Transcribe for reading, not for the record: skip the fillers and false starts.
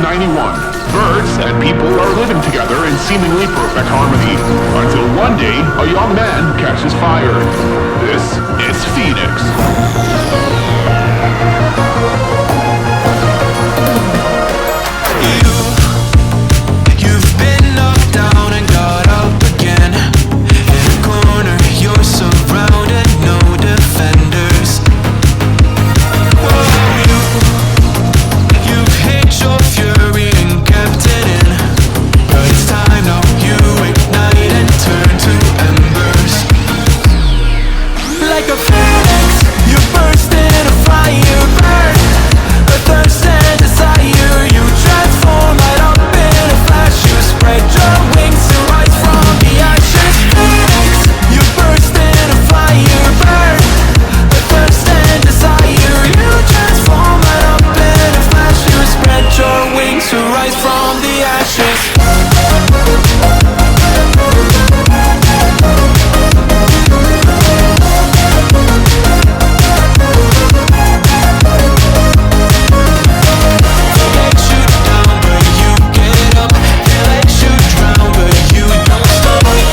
1991. Birds and people are living together in seemingly perfect harmony, until one day a young man catches fire. This is Phoenix. You've been knocked down and got up again. In a corner, you're surrounded, no defenders. You've hid your fury and kept it in, but it's time now you ignite and turn to embers. Like a